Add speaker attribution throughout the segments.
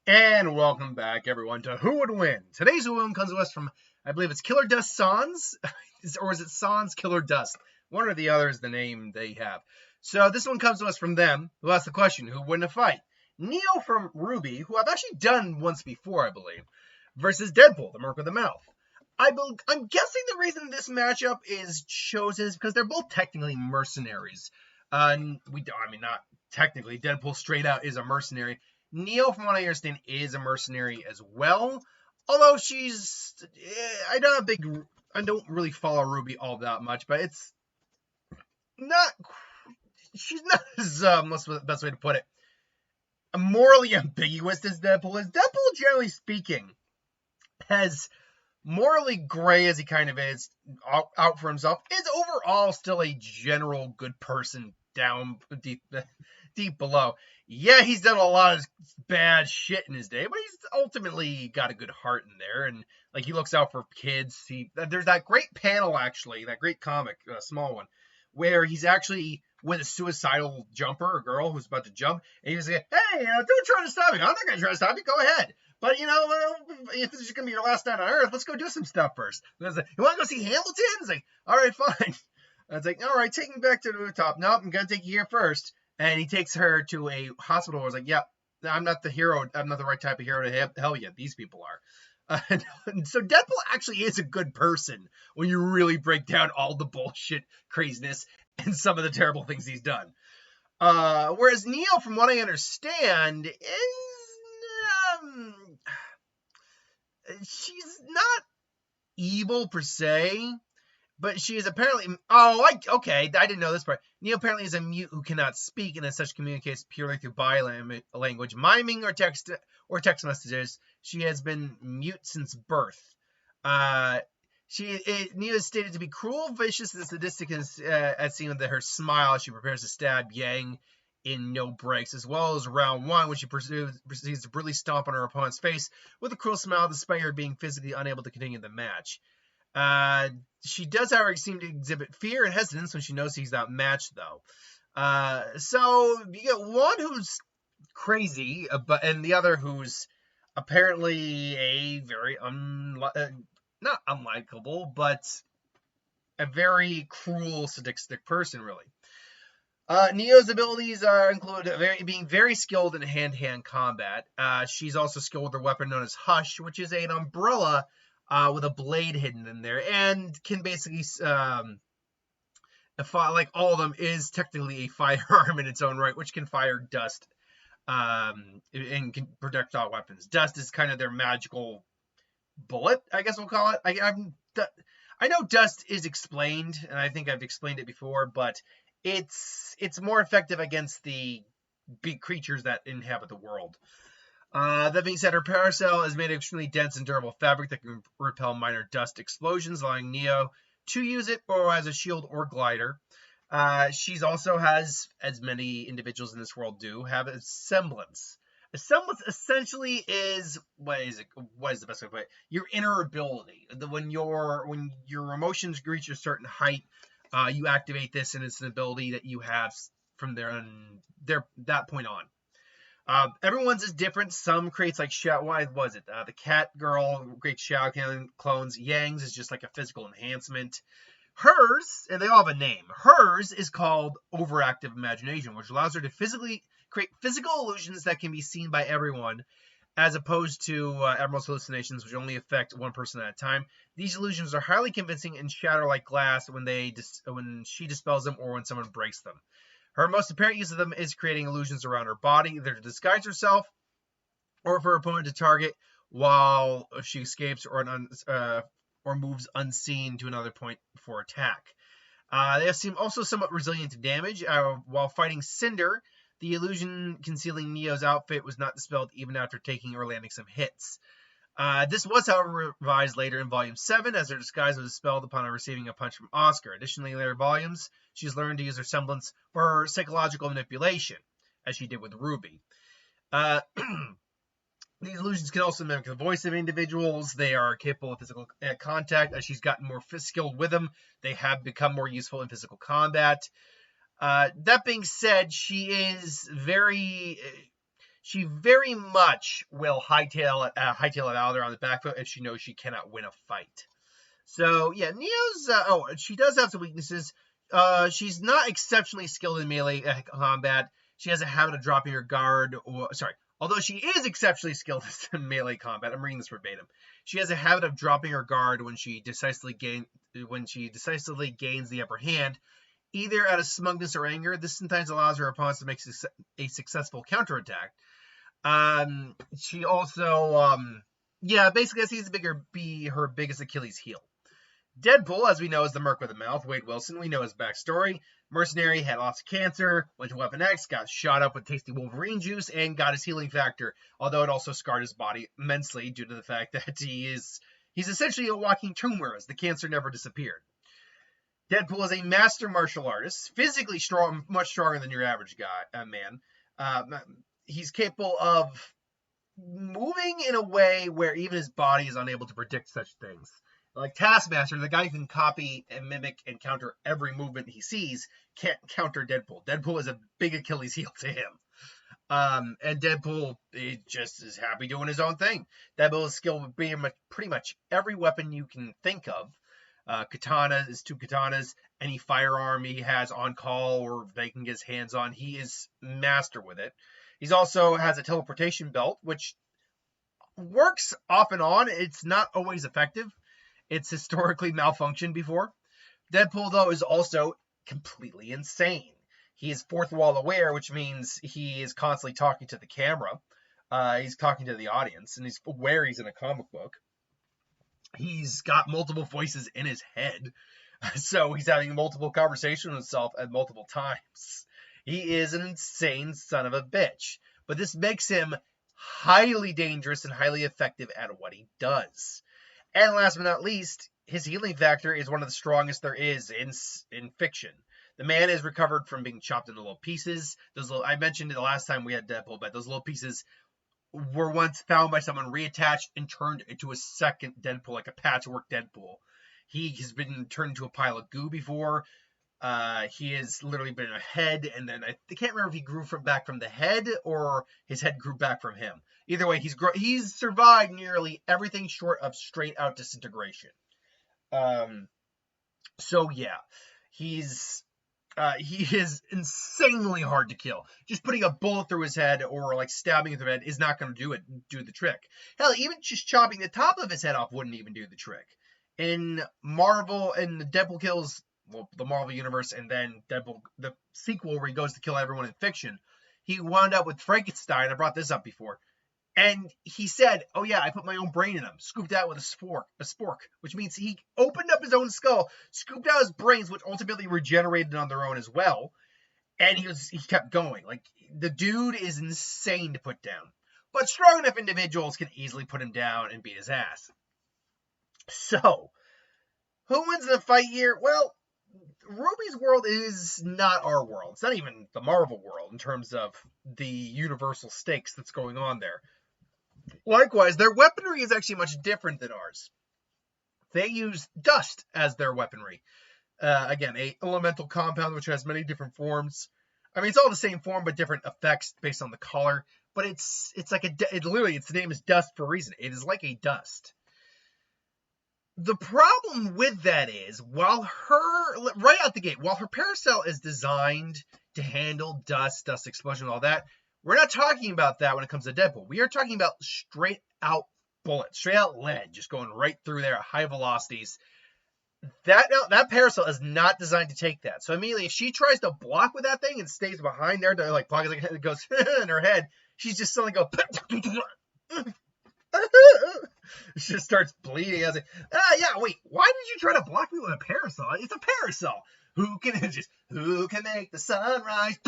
Speaker 1: And welcome back, everyone, to Who Would Win? Today's Who Would Win comes to us from, I believe it's Killer Dust Sans, or is it Sans Killer Dust? One or the other is the name they have. So this one comes to us from them, who asked the question, who would win a fight? Neo from RWBY, who I've actually done once before, I believe, versus Deadpool, the Merc with the Mouth. I'm guessing the reason this matchup is chosen is because they're both technically mercenaries. Not technically. Deadpool straight out is a mercenary. Neo, from what I understand, is a mercenary as well. Although I don't really follow RWBY all that much, but it's not. She's not as what's the best way to put it? Morally ambiguous as Deadpool is. Deadpool, generally speaking, has morally gray as he kind of is, out for himself, is overall still a general good person down deep below. Yeah, he's done a lot of bad shit in his day, but he's ultimately got a good heart in there, and like he looks out for kids. There's that great panel, actually, that great comic, small one, where he's actually with a suicidal jumper, a girl who's about to jump, and he was like, "Hey, don't try to stop me. I'm not going to try to stop you. Go ahead. But, if this is going to be your last night on Earth, let's go do some stuff first." And I was like, "You want to go see Hamilton?" It's like, "All right, fine." I was like, "All right, take me back to the top." "Nope, I'm going to take you here first." And he takes her to a hospital. I was like, "Yeah, I'm not the hero. I'm not the right type of hero to help you. These people are." And so Deadpool actually is a good person when you really break down all the bullshit, craziness, and some of the terrible things he's done. Whereas Neo, from what I understand, she's not evil per se, but she is apparently. Okay, I didn't know this part. Neo apparently is a mute who cannot speak, and as such communicates purely through body language, miming or text messages. She has been mute since birth. Neo is stated to be cruel, vicious, and sadistic, as seen with her smile as she prepares to stab Yang in No Breaks, as well as round one, when she proceeds to brutally stomp on her opponent's face with a cruel smile, despite her being physically unable to continue the match. She does, however, seem to exhibit fear and hesitance when she knows he's outmatched, though. So you get one who's crazy, and the other who's apparently a very not unlikable, but a very cruel, sadistic person, really. Neo's abilities include being very skilled in hand-to-hand combat. She's also skilled with her weapon known as Hush, which is an umbrella with a blade hidden in there, and can basically, like all of them, is technically a firearm in its own right, which can fire dust and can projectile weapons. Dust is kind of their magical bullet, I guess we'll call it. I know dust is explained, and I think I've explained it before, but it's more effective against the big creatures that inhabit the world. That being said, her paracel is made of extremely dense and durable fabric that can repel minor dust explosions, allowing Neo to use it or as a shield or glider. She's also has, as many individuals in this world do, have a semblance. A semblance essentially is what is the best way to put it? Your inner ability. When your emotions reach a certain height, you activate this, and it's an ability that you have from that point on. Everyone's is different. Some creates like why was it? The cat girl creates Shao clones. Yang's is just like a physical enhancement. Hers, and they all have a name. Hers is called overactive imagination, which allows her to create physical illusions that can be seen by everyone, as opposed to Emerald's hallucinations, which only affect one person at a time. These illusions are highly convincing and shatter like glass when she dispels them or when someone breaks them. Her most apparent use of them is creating illusions around her body, either to disguise herself or for her opponent to target while she escapes or moves unseen to another point for attack. They seem also somewhat resilient to damage. While fighting Cinder, the illusion concealing Neo's outfit was not dispelled even after taking or landing some hits. This was, however, revised later in Volume 7, as her disguise was dispelled upon her receiving a punch from Oscar. Additionally, in later volumes, she's learned to use her semblance for psychological manipulation, as she did with RWBY. These illusions can also mimic the voice of individuals. They are capable of physical contact. As she's gotten more skilled with them, they have become more useful in physical combat. That being said, she is very... she very much will hightail it out of there on the back foot if she knows she cannot win a fight. So yeah, Neo's she does have some weaknesses. She's not exceptionally skilled in melee combat. She has a habit of dropping her guard. Although she is exceptionally skilled in melee combat, I'm reading this verbatim. She has a habit of dropping her guard when she decisively gains the upper hand, either out of smugness or anger. This sometimes allows her opponents to make a successful counterattack. She also, basically, that seems to be her biggest Achilles heel. Deadpool, as we know, is the Merc with a mouth. Wade Wilson, we know his backstory. Mercenary, had lots of cancer, went to Weapon X, got shot up with tasty Wolverine juice, and got his healing factor, although it also scarred his body immensely due to the fact that he's essentially a walking tumor, as the cancer never disappeared. Deadpool is a master martial artist, physically strong, much stronger than your average man. He's capable of moving in a way where even his body is unable to predict such things. Like Taskmaster, the guy who can copy and mimic and counter every movement he sees, can't counter Deadpool. Deadpool is a big Achilles heel to him. And Deadpool just is happy doing his own thing. Deadpool is skilled with pretty much every weapon you can think of. Katana is 2 katanas. Any firearm he has on call or they can get his hands on, he is master with it. He also has a teleportation belt, which works off and on. It's not always effective. It's historically malfunctioned before. Deadpool, though, is also completely insane. He is fourth wall aware, which means he is constantly talking to the camera. He's talking to the audience, and he's aware he's in a comic book. He's got multiple voices in his head, so he's having multiple conversations with himself at multiple times. He is an insane son of a bitch, but this makes him highly dangerous and highly effective at what he does. And last but not least, his healing factor is one of the strongest there is in fiction. The man is recovered from being chopped into little pieces. I mentioned it the last time we had Deadpool, but those little pieces were once found by someone, reattached, and turned into a second Deadpool, like a patchwork Deadpool. He has been turned into a pile of goo before. He has literally been a head, and then I can't remember if he grew back from the head or his head grew back from him. Either way, he's survived nearly everything short of straight out disintegration. So yeah, he is insanely hard to kill. Just putting a bullet through his head or like stabbing through his head is not going to do the trick. Hell, even just chopping the top of his head off wouldn't even do the trick. In Deadpool kills the Marvel Universe, and then Deadpool, the sequel where he goes to kill everyone in fiction, he wound up with Frankenstein. I brought this up before. And he said, oh yeah, I put my own brain in him, scooped out with a spork, which means he opened up his own skull, scooped out his brains, which ultimately regenerated on their own as well. And he kept going. Like, the dude is insane to put down. But strong enough individuals can easily put him down and beat his ass. So, who wins the fight here? Well, RWBY's world is not our world. It's not even the Marvel world in terms of the universal stakes that's going on there. Likewise, their weaponry is actually much different than ours. They use dust as their weaponry. Again, a elemental compound which has many different forms. I mean, it's all the same form, but different effects based on the color. But it's like its name is dust for a reason. It is like a dust. The problem with that is, right out the gate, while her paracel is designed to handle dust explosion, and all that, we're not talking about that when it comes to Deadpool. We are talking about straight out bullets, straight out lead, just going right through there at high velocities. That paracel is not designed to take that. So immediately, if she tries to block with that thing and stays behind there to like block it, it goes in her head, she's just suddenly go. She just starts bleeding. I was like, wait, why did you try to block me with a parasol? It's a parasol. Who can make the sunrise?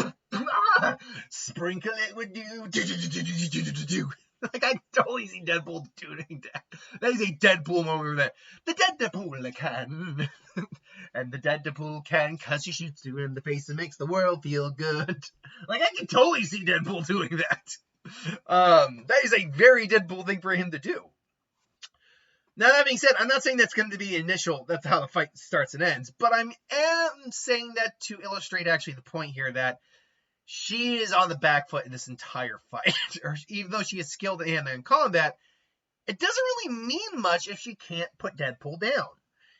Speaker 1: Sprinkle it with dew. Like, I totally see Deadpool doing that. That is a Deadpool moment there. The Deadpool can. And the Deadpool can, cause she shoots you in the face and makes the world feel good. Like, I can totally see Deadpool doing that. That is a very Deadpool thing for him to do. Now, that being said, I'm not saying that's going to be that's how the fight starts and ends, but I am saying that to illustrate actually the point here that she is on the back foot in this entire fight. Or even though she is skilled in hand-to-hand combat, it doesn't really mean much if she can't put Deadpool down.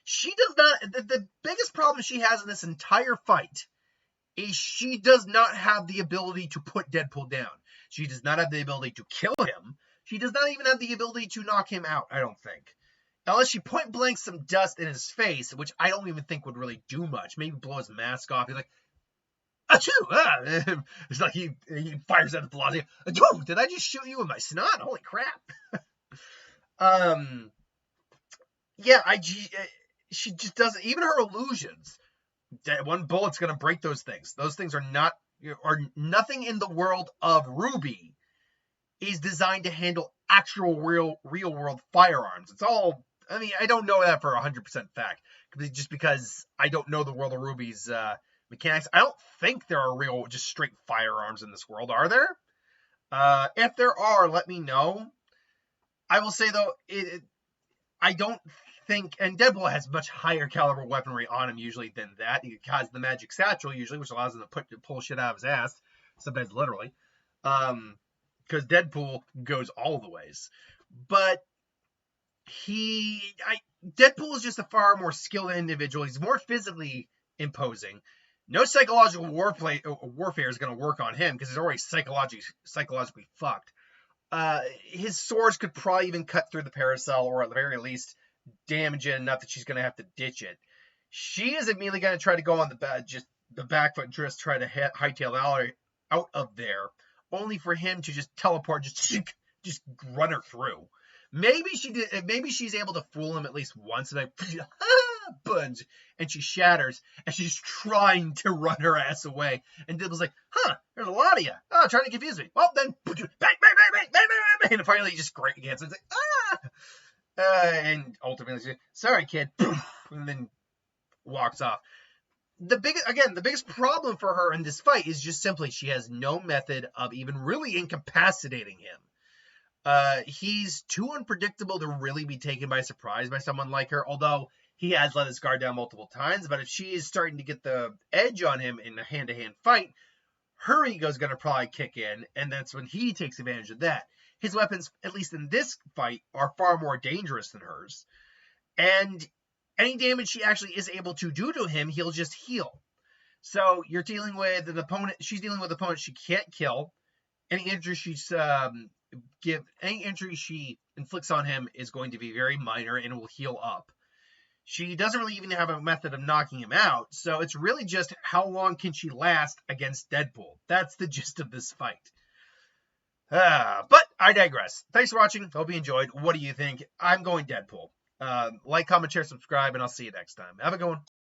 Speaker 1: She does not. The biggest problem she has in this entire fight is she does not have the ability to put Deadpool down. She does not have the ability to kill him. She does not even have the ability to knock him out, I don't think. Unless she point blank some dust in his face, which I don't even think would really do much. Maybe blow his mask off. He's like, achoo! Ah! It's like he fires at the velocity. Achoo! Did I just shoot you in my snot? Holy crap! Yeah, she just doesn't. Even her illusions. One bullet's gonna break those things. Those things are nothing in the world of RWBY is designed to handle actual real world firearms. It's all. I mean, I don't know that for 100% fact, just because I don't know the world of RWBY's mechanics. I don't think there are real, just straight firearms in this world. Are there? If there are, let me know. I will say though, I don't think, and Deadpool has much higher caliber weaponry on him usually than that. He has the magic satchel usually, which allows him to pull shit out of his ass, sometimes literally. Because Deadpool goes all the ways. But Deadpool is just a far more skilled individual. He's more physically imposing. No psychological warfare is going to work on him because he's already psychologically fucked. His swords could probably even cut through the parasol, or at the very least damage it enough that she's going to have to ditch it. She is immediately going to try to go on the back foot and just try to hightail out of there, only for him to just teleport, just run her through. Maybe she's able to fool him at least once, and bunch, and she shatters, and she's trying to run her ass away. And Deadpool's like, there's a lot of you. Oh, trying to confuse me. Well, then, bang, bang, bang, bang, bang, bang, bang, and finally he just gets it. It's like, and ultimately, sorry, kid, and then walks off. The biggest problem for her in this fight is just simply she has no method of even really incapacitating him. He's too unpredictable to really be taken by surprise by someone like her, although he has let his guard down multiple times. But if she is starting to get the edge on him in a hand-to-hand fight, her ego's going to probably kick in, and that's when he takes advantage of that. His weapons, at least in this fight, are far more dangerous than hers. And any damage she actually is able to do to him, he'll just heal. So you're dealing with an opponent. She's dealing with an opponent she can't kill. Any injury she inflicts on him is going to be very minor and will heal up. She doesn't really even have a method of knocking him out, so it's really just how long can she last against Deadpool. That's the gist of this fight. But I digress. Thanks for watching. Hope you enjoyed. What do you think? I'm going Deadpool. Like, comment, share, subscribe, and I'll see you next time. Have a good one.